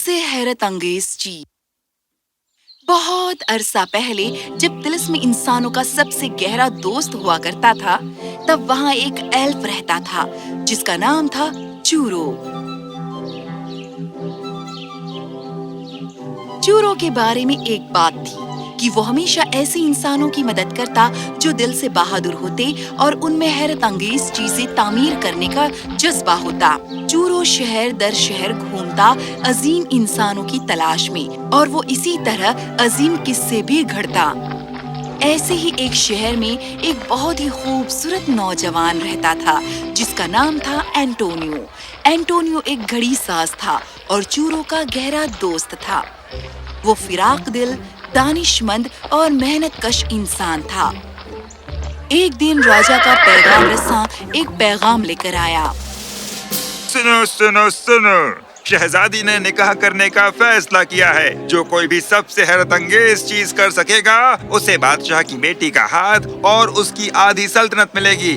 सबसे हैरत अंगेज चीज। बहुत अरसा पहले जब तिलिस्म इंसानों का सबसे गहरा दोस्त हुआ करता था, तब वहाँ एक एल्फ रहता था जिसका नाम था चूरो। चूरो के बारे में एक बात थी कि वो हमेशा ऐसे इंसानों की मदद करता जो दिल से बहादुर होते और उनमें हैरत अंगेज चीजें तामीर करने का जज्बा होता। चूरो शहर दर शहर घूमता अजीम इंसानों की तलाश में, और वो इसी तरह अजीम किस्से भी घड़ता। ऐसे ही एक शहर में एक बहुत ही खूबसूरत नौजवान रहता था जिसका नाम था एंटोनियो। एंटोनियो एक घड़ी साज था और चूरो का गहरा दोस्त था। वो फिराक दिल, दानिशमंद और मेहनत कश इंसान था। एक दिन राजा का पैगाम रसां एक पैगाम लेकर आया। सुनो सुनो सुनो, शहजादी ने निकाह करने का फैसला किया है। जो कोई भी सबसे हैरत अंगेज चीज कर सकेगा उसे बादशाह की बेटी का हाथ और उसकी आधी सल्तनत मिलेगी।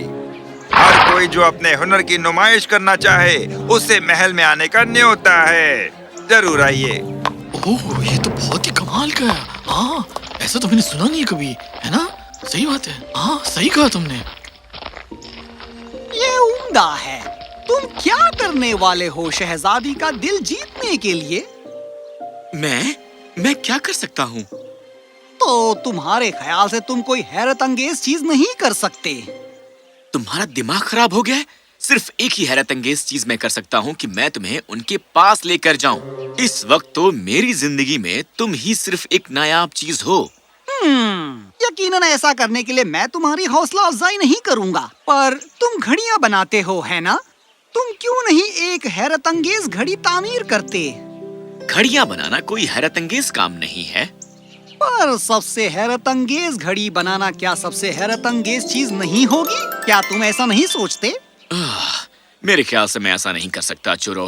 हर कोई जो अपने हुनर की नुमाइश करना चाहे उसे महल में आने का न्योता है। जरूर आइए। ओह, ये तो बहुत ही कमाल का है। हाँ, ऐसा तो मैंने सुना नहीं कभी, है ना? सही बात है। हाँ, सही कहा तुमने। ये उम्दा है। तुम क्या करने वाले हो शहजादी का दिल जीतने के लिए? मैं क्या कर सकता हूँ? तो तुम्हारे ख्याल से तुम कोई हैरत अंगेज चीज नहीं कर सकते? तुम्हारा दिमाग खराब हो गया है? सिर्फ एक ही हैरत अंगेज चीज मैं कर सकता हूँ कि मैं तुम्हें उनके पास लेकर जाऊँ। इस वक्त तो मेरी जिंदगी में तुम ही सिर्फ एक नायाब चीज हो। यकीनन ऐसा करने के लिए मैं तुम्हारी हौसला अफजाई नहीं करूँगा, पर तुम घड़ियाँ बनाते हो, है ना? तुम क्यों नहीं एक हैरत अंगेज घड़ी तामीर करते? घड़ियाँ बनाना कोई हैरत अंगेज काम नहीं है। पर सबसे हैरत अंगेज घड़ी बनाना क्या सबसे हैरत अंगेज चीज नहीं होगी? क्या तुम ऐसा नहीं सोचते? मेरे ख्याल से मैं ऐसा नहीं कर सकता चूरो।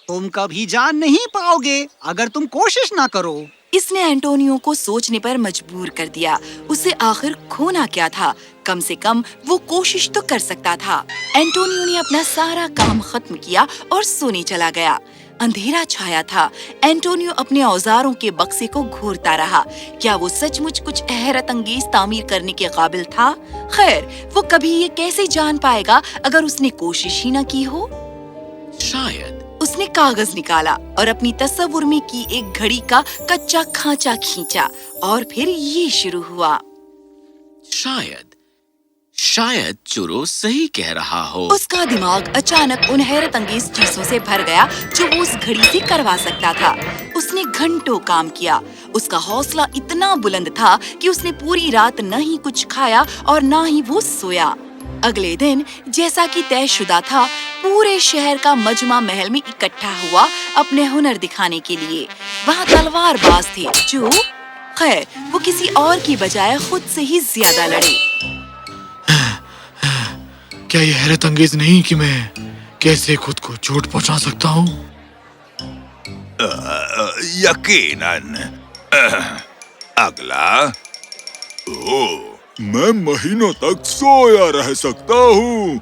तुम कभी जान नहीं पाओगे अगर तुम कोशिश ना करो। इसने एंटोनियो को सोचने पर मजबूर कर दिया। उसे आखिर खोना क्या था? कम से कम वो कोशिश तो कर सकता था। एंटोनियो ने अपना सारा काम खत्म किया और सोने चला गया। अंधेरा छाया था। एंटोनियो अपने औजारों के बक्से को घूरता रहा। क्या वो सचमुच कुछ हैरत अंगेज तामीर करने के काबिल था? खैर, वो कभी ये कैसे जान पाएगा अगर उसने कोशिश ही न की हो? शायद। उसने कागज निकाला और अपनी तस्वुर में की एक घड़ी का कच्चा खांचा खींचा, और फिर ये शुरू हुआ। शायद चूरो सही कह रहा हो। उसका दिमाग अचानक उन हैरत अंगेज चीजों से भर गया जो वो उस घड़ी से करवा सकता था। उसने घंटों काम किया। उसका हौसला इतना बुलंद था कि उसने पूरी रात न ही कुछ खाया और न ही वो सोया। अगले दिन जैसा कि तयशुदा था, पूरे शहर का मजमा महल में इकट्ठा हुआ अपने हुनर दिखाने के लिए। वहाँ तलवारबाज थे जो, खैर, वो किसी और की बजाय खुद से ही ज्यादा लड़े। क्या ये हैरत अंगेज नहीं कि मैं कैसे खुद को चोट पहुंचा सकता हूँ? यकीनन। अगला। मैं महीनों तक सोया रह सकता हूँ।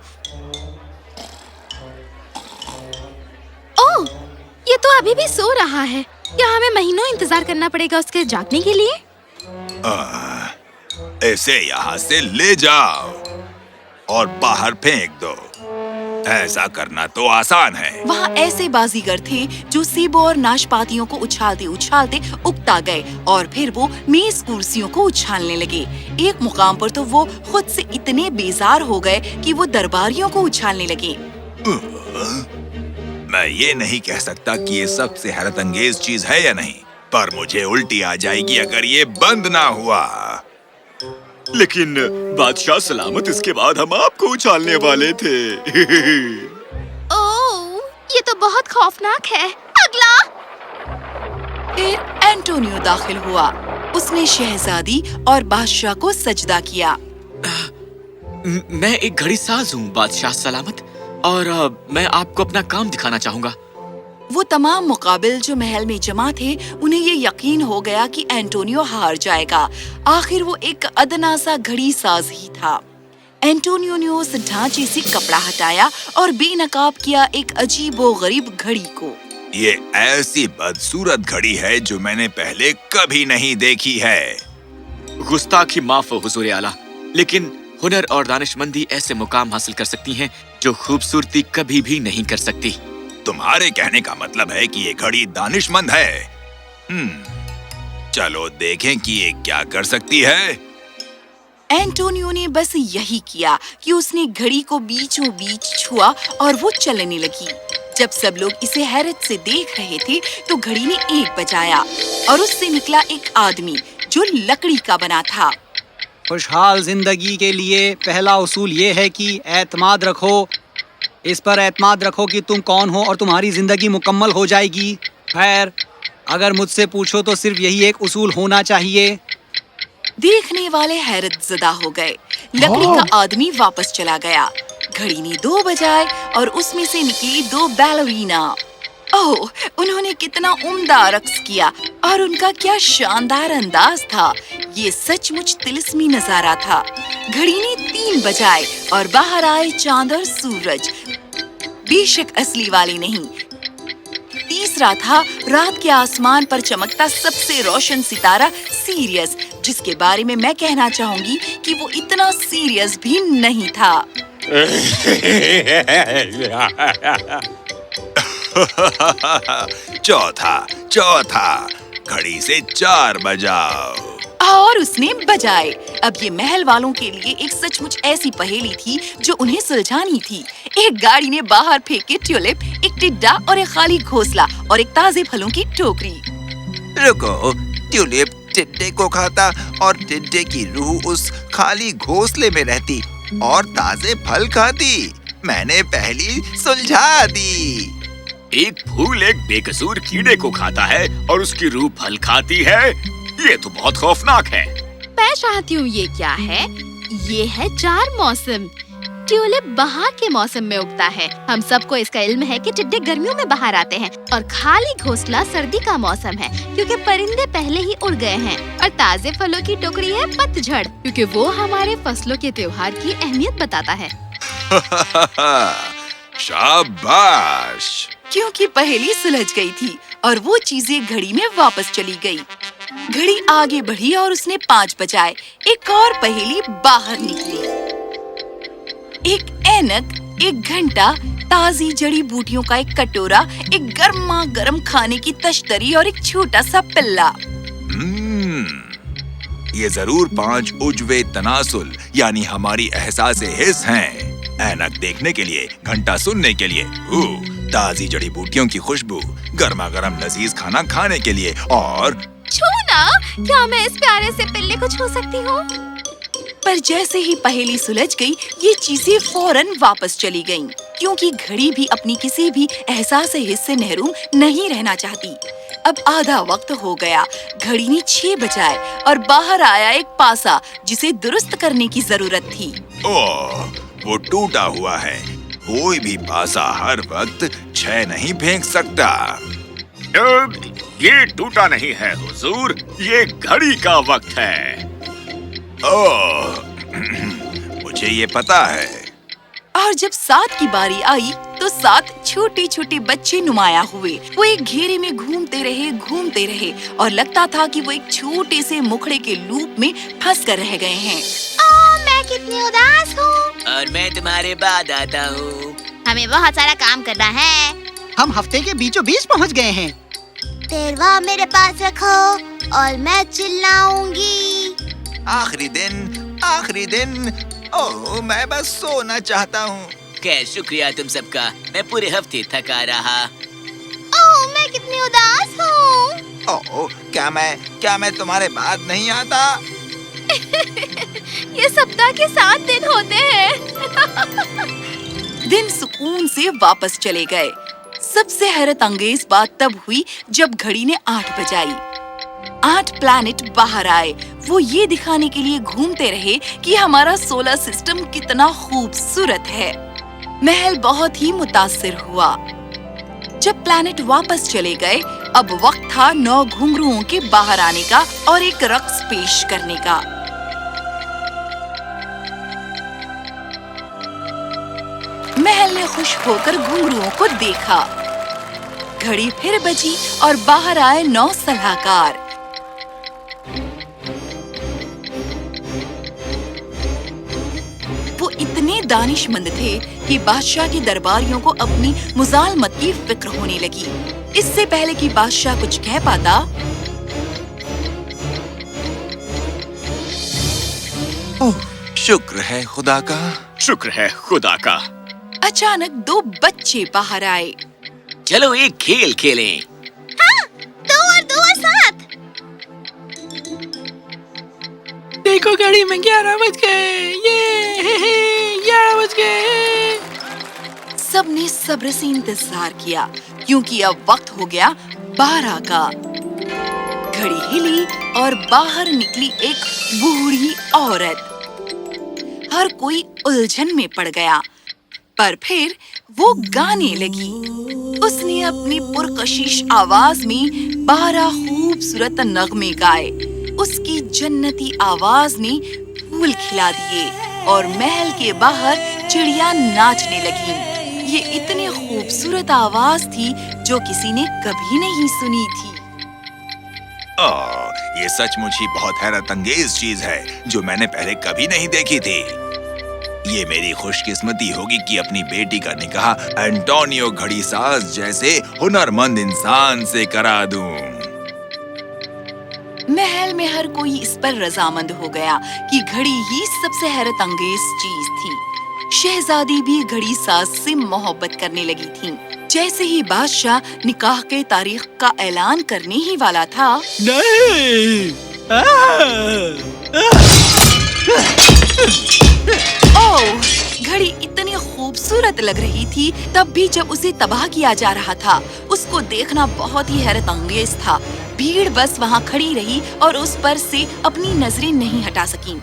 ओह, ये तो अभी भी सो रहा है। क्या हमें महीनों इंतजार करना पड़ेगा उसके जागने के लिए? इसे यहाँ से ले जाओ और बाहर फेंक दो। ऐसा करना तो आसान है। वहाँ ऐसे बाजीगर थे जो सेबों और नाशपातियों को उछालते उछालते उकता गए, और फिर वो मेज कुर्सियों को उछालने लगे। एक मुकाम पर तो वो खुद से इतने बेजार हो गए कि वो दरबारियों को उछालने लगे। मैं ये नहीं कह सकता कि ये सबसे हैरत अंगेज चीज है या नहीं, पर मुझे उल्टी आ जाएगी अगर ये बंद ना हुआ। लेकिन बादशाह सलामत, इसके बाद हम आपको उछालने वाले थे। ओह, ये तो बहुत खौफनाक है। अगला। फिर एंटोनियो दाखिल हुआ। उसने शहजादी और बादशाह को सजदा किया। मैं एक घड़ी साज हूँ बादशाह सलामत, और मैं आपको अपना काम दिखाना चाहूँगा। वो तमाम मुकाबिल जो महल में जमा थे, उन्हें ये यकीन हो गया कि एंटोनियो हार जाएगा। आखिर वो एक अदना सा घड़ी साज ही था। एंटोनियो ने उस ढांचे से कपड़ा हटाया और बेनकाब किया एक अजीबो गरीब घड़ी को। ये ऐसी बदसूरत घड़ी है जो मैंने पहले कभी नहीं देखी है। गुस्ताखी माफ हो हुजूर आला, लेकिन हुनर और दानिशमंदी ऐसे मुकाम हासिल कर सकती हैं जो खूबसूरती कभी भी नहीं कर सकती। तुम्हारे कहने का मतलब है कि ये घड़ी दानिशमंद है। चलो देखें कि ये क्या कर सकती है। एंटोनियो ने बस यही किया कि उसने घड़ी को बीचों बीच छुआ और वो चलने लगी। जब सब लोग इसे हैरत से देख रहे थे तो घड़ी ने 1 बजाया और उससे निकला एक आदमी जो लकड़ी का बना था। खुशहाल जिंदगी के लिए पहला उसूल ये है कि एतमाद रखो। इस पर एतमाद रखो कि तुम कौन हो और तुम्हारी जिंदगी मुकम्मल हो जाएगी। खैर, अगर मुझसे पूछो तो सिर्फ यही एक उसूल होना चाहिए। देखने वाले हैरत ज़दा हो गए। लकड़ी का आदमी वापस चला गया। घड़ी ने 2 बजाए और उसमें से निकली 2 बैलरीना। ओह, उन्होंने कितना उम्दा रक्स किया और उनका क्या शानदार अंदाज था। ये सचमुच तिलिस्मी नजारा था। घड़ी ने 3 बजाए और बाहर आए चांद और सूरज। बेशक असली वाले नहीं। तीसरा था रात के आसमान पर चमकता सबसे रोशन सितारा सीरियस, जिसके बारे में मैं कहना चाहूंगी कि वो इतना सीरियस भी नहीं था। चौथा घड़ी से 4 बजाओ। और उसने बजाए। अब ये महल वालों के लिए एक सचमुच ऐसी पहेली थी जो उन्हें सुलझानी थी। एक गाड़ी ने बाहर फेंके ट्यूलिप, एक टिड्डा और एक खाली घोंसला और एक ताजे फलों की टोकरी। रुको, ट्यूलिप टिड्डे को खाता और टिड्डे की रूह उस खाली घोंसले में रहती और ताजे फल खाती। मैंने पहली सुलझा दी। एक फूल एक बेकसूर कीड़े को खाता है और उसकी रूह फल खाती है। ये तो बहुत खौफनाक है। मैं चाहती हूँ ये क्या है? ये है 4 मौसम। ट्यूलिप बहार के मौसम में उगता है। हम सबको इसका इल्म है कि टिड्डे गर्मियों में बाहर आते हैं और खाली घोंसला सर्दी का मौसम है क्योंकि परिंदे पहले ही उड़ गए हैं। और ताजे फलों की टोकरी है पतझड़ क्योंकि वो हमारे फसलों के त्योहार की अहमियत बताता है। शाबाश। क्योंकि पहेली सुलझ गई थी और वो चीजें घड़ी में वापस चली गई। घड़ी आगे बढ़ी और उसने 5 बजाए। एक और पहेली बाहर निकली। एक ऐनक, एक घंटा, ताजी जड़ी बूटियों का एक कटोरा, एक गर्मा गर्म खाने की तश्तरी और एक छोटा सा पिल्ला। ये जरूर 5 उज्वे तनासुल यानी हमारी एहसास हिस्स हैं। ऐनक देखने के लिए, घंटा सुनने के लिए, ताजी जड़ी बूटियों की खुशबू, गर्मा गर्म लजीज खाना खाने के लिए और छूना। क्या मैं इस प्यारे से पिल्ले को छू सकती हूँ? पर जैसे ही पहेली सुलझ गई, ये चीजें फौरन वापस चली गईं, क्योंकि घड़ी भी अपनी किसी भी एहसास हिस्से से महरूम नहीं रहना चाहती। अब आधा वक्त हो गया। घड़ी ने 6 बजाए और बाहर आया एक पासा जिसे दुरुस्त करने की जरूरत थी। ओह, वो टूटा हुआ है। कोई भी पासा हर वक्त 6 नहीं फेंक सकता। ये टूटा नहीं है हुजूर, ये घड़ी का वक्त है। ओह, मुझे ये पता है। और जब 7 की बारी आई तो 7 छोटे छोटे बच्चे नुमाया हुए। वो एक घेरे में घूमते रहे और लगता था कि वो एक छोटे से मुखड़े के लूप में फंस कर रह गए हैं। मैं कितनी उदास हूँ। और मैं तुम्हारे बाद आता हूँ। हमें बहुत सारा काम करना है। हम हफ्ते के बीचों बीच पहुँच गए हैं। तेरवा मेरे पास रखो और मैं चिल्लाऊंगी। आखिरी दिन। ओह, मैं बस सोना चाहता हूँ। क्या शुक्रिया तुम सबका। मैं पूरे हफ्ते थका रहा। ओह, मैं कितनी उदास हूँ। ओह, क्या मैं तुम्हारे बाद नहीं आता? ये सप्ताह के 7 दिन होते हैं। दिन सुकून से वापस चले गए। सबसे हैरत अंगेज बात तब हुई जब घड़ी ने 8 बजाई। 8 प्लैनेट बाहर आए। वो ये दिखाने के लिए घूमते रहे कि हमारा सोलर सिस्टम कितना खूबसूरत है। महल बहुत ही मुतासिर हुआ। जब प्लैनेट वापस चले गए, अब वक्त था 9 घुंघरुओं के बाहर आने का और एक रक्स पेश करने का। महल ने खुश होकर घुंघरुओं को देखा। घड़ी फिर बजी और बाहर आए 9 सलाहकार। वो इतने दानिशमंद थे कि बादशाह के दरबारियों को अपनी मुजालमत की फिक्र होने लगी। इससे पहले कि बादशाह कुछ कह पाता, ओह, शुक्र है खुदा का। शुक्र है खुदा का। अचानक 2 बच्चे बाहर आए। चलो एक खेल खेलें। 2 और 2 और 7। देखो घड़ी में 11 बज गए। ये 11 बज गए। सबने सब्र से इंतजार किया क्योंकि अब वक्त हो गया 12 का। घड़ी हिली और बाहर निकली एक बूढ़ी औरत। हर कोई उलझन में पड़ गया, पर फिर वो गाने लगी। उसने अपनी पुरकशिश आवाज में 12 खूबसूरत नगमे गाए। उसकी जन्नती आवाज ने फूल खिला दिए और महल के बाहर चिड़िया नाचने लगी। ये इतनी खूबसूरत आवाज थी जो किसी ने कभी नहीं सुनी थी। ये सचमुच ही बहुत हैरत अंगेज चीज है जो मैंने पहले कभी नहीं देखी थी। ये मेरी खुशकिस्मती होगी कि अपनी बेटी का निकाह एंटोनियो घड़ीसाज जैसे हुनरमंद इंसान से करा दूं। महल में हर कोई इस पर रजामंद हो गया कि घड़ी ही सबसे हैरत अंगेज चीज थी। शहजादी भी घड़ी साज से मोहब्बत करने लगी थी। जैसे ही बादशाह निकाह के तारीख का ऐलान करने ही वाला था, नहीं। ओह, घड़ी इतनी खूबसूरत लग रही थी तब भी जब उसे तबाह किया जा रहा था। उसको देखना बहुत ही हैरत अंगेज था। भीड़ बस वहाँ खड़ी रही और उस पर से अपनी नजरें नहीं हटा सकी।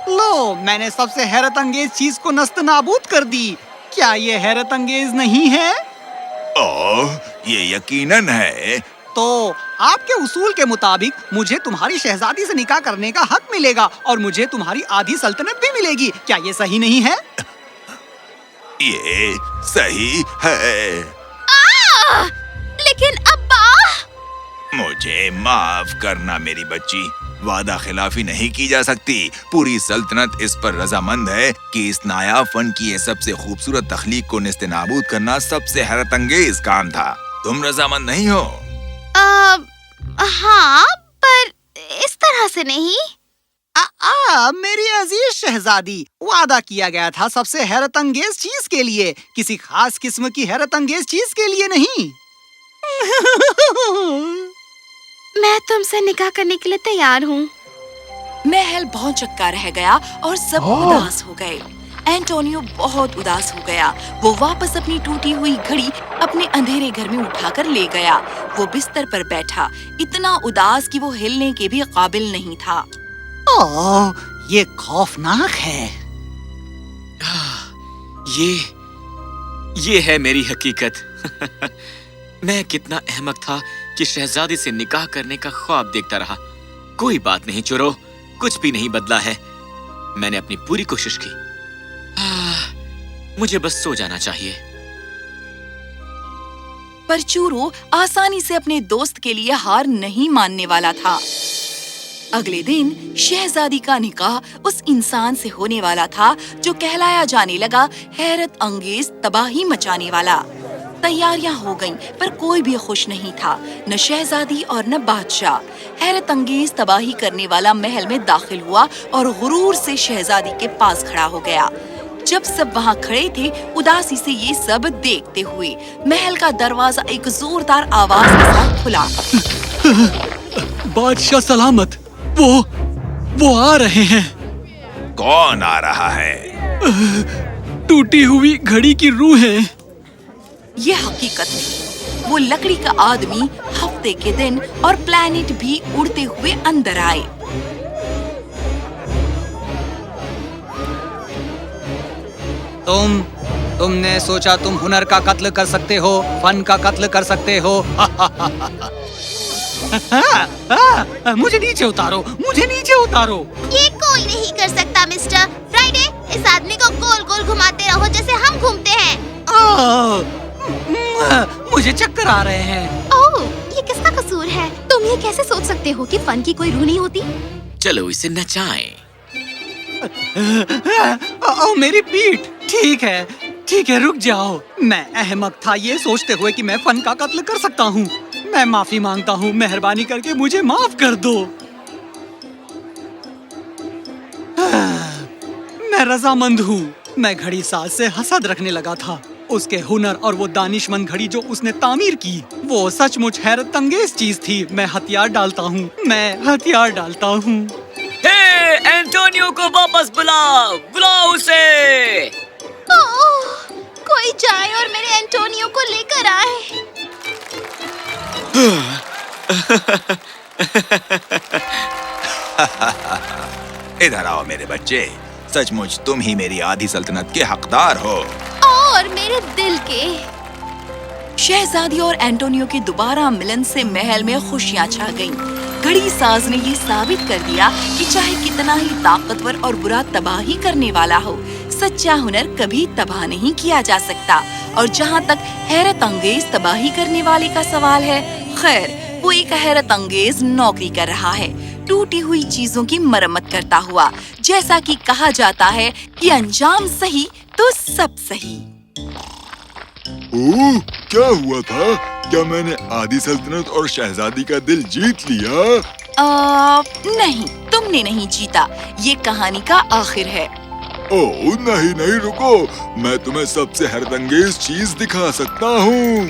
लो, मैंने सबसे हैरत अंगेज चीज को नस्त नाबूद कर दी। क्या ये हैरत अंगेज नहीं है? ओह, ये यकीनन है। तो आपके उसूल के मुताबिक मुझे तुम्हारी शहजादी से निकाह करने का हक मिलेगा और मुझे तुम्हारी आधी सल्तनत भी मिलेगी। क्या ये सही नहीं है? ये सही है। लेकिन अब्बा। मुझे माफ करना मेरी बच्ची, वादा खिलाफी नहीं की जा सकती। पूरी सल्तनत इस पर रजामंद है कि इस नायाब फन की ये सबसे खूबसूरत तख्लीक को नेस्तनाबूद करना सबसे हैरत अंगेज काम था। तुम रजामंद नहीं हो? हाँ, पर इस तरह से नहीं। मेरी अजीज शहजादी, वादा किया गया था सबसे हैरत अंगेज चीज के लिए, किसी खास किस्म की हैरत अंगेज चीज के लिए नहीं। मैं तुमसे निकाह करने के लिए तैयार हूँ। महल भौंचक्का रह गया और सब उदास हो गए। एंटोनियो बहुत उदास हो गया। वो वापस अपनी टूटी हुई घड़ी अपने अंधेरे घर में उठाकर ले गया। वो बिस्तर पर बैठा, इतना उदास कि वो हिलने के भी काबिल नहीं था। ओह, ये खौफनाक है। ये है मेरी हकीकत। मैं कितना अहमक था कि शहजादी से निकाह करने का ख्वाब देखता रहा। कोई बात नहीं चोरो, कुछ भी नहीं बदला है। मैंने अपनी पूरी कोशिश की। मुझे बस सो जाना चाहिए। पर चूरू आसानी से अपने दोस्त के लिए हार नहीं मानने वाला था। अगले दिन शहजादी का निकाह उस इंसान से होने वाला था जो कहलाया जाने लगा हैरत अंगेज तबाही मचाने वाला। तैयारियां हो गईं, पर कोई भी खुश नहीं था, न शहजादी और न बादशाह। हैरत अंगेज तबाही करने वाला महल में दाखिल हुआ और गुरूर से शहजादी के पास खड़ा हो गया। जब सब वहाँ खड़े थे, उदासी से ये सब देखते हुए महल का दरवाजा एक जोरदार आवाज के साथ खुला। बादशाह सलामत, वो आ रहे हैं। कौन आ रहा है? टूटी हुई घड़ी की रूह है। ये हकीकत थी। वो लकड़ी का आदमी हफ्ते के दिन और प्लैनेट भी उड़ते हुए अंदर आए। तुमने सोचा तुम हुनर का कत्ल कर सकते हो, फन का कत्ल कर सकते हो। मुझे नीचे उतारो, मुझे नीचे उतारो। ये कोई नहीं कर सकता मिस्टर फ्राइडे। इस आदमी को गोल गोल घुमाते रहो जैसे हम घूमते हैं। मुझे चक्कर आ रहे हैं। ओह, ये किसका कसूर है? तुम ये कैसे सोच सकते हो कि फन की कोई रूह नहीं होती? चलो इसे नचाएं। मेरी पीठ। ठीक है, रुक जाओ। मैं अहमक था ये सोचते हुए कि मैं फन का कत्ल कर सकता हूँ। मैं माफी मांगता हूँ, मेहरबानी करके मुझे माफ कर दो। मैं रजामंद हूँ। मैं घड़ी साज से हसद रखने लगा था। उसके हुनर और वो दानिशमंद घड़ी जो उसने तामीर की, वो सचमुच हैरत अंगेज चीज थी। मैं हथियार डालता हूँ। हे, एंटोनियो को वापस बुलाओ उसे। ओह, कोई जाए और मेरे एंटोनियो को लेकर आए। इधर आओ मेरे बच्चे, सचमुच तुम ही मेरी आधी सल्तनत के हकदार हो। और मेरे दिल के। शहजादी और एंटोनियो के दोबारा मिलन से महल में खुशियां छा गईं। घड़ी साज ने ये साबित कर दिया कि चाहे कितना ही ताकतवर और बुरा तबाही करने वाला हो, सच्चा हुनर कभी तबाह नहीं किया जा सकता। और जहाँ तक हैरत अंगेज तबाही करने वाले का सवाल है, खैर वो एक हैरत अंगेज नौकरी कर रहा है, टूटी हुई चीजों की मरम्मत करता हुआ। जैसा कि कहा जाता है कि अंजाम सही तो सब सही। ओह, क्या हुआ था? क्या मैंने आधी सल्तनत और शहजादी का दिल जीत लिया? नहीं, तुमने नहीं जीता। ये कहानी का आखिर है। ओह नहीं, रुको। मैं तुम्हें सबसे हैरतअंगेज चीज दिखा सकता हूँ।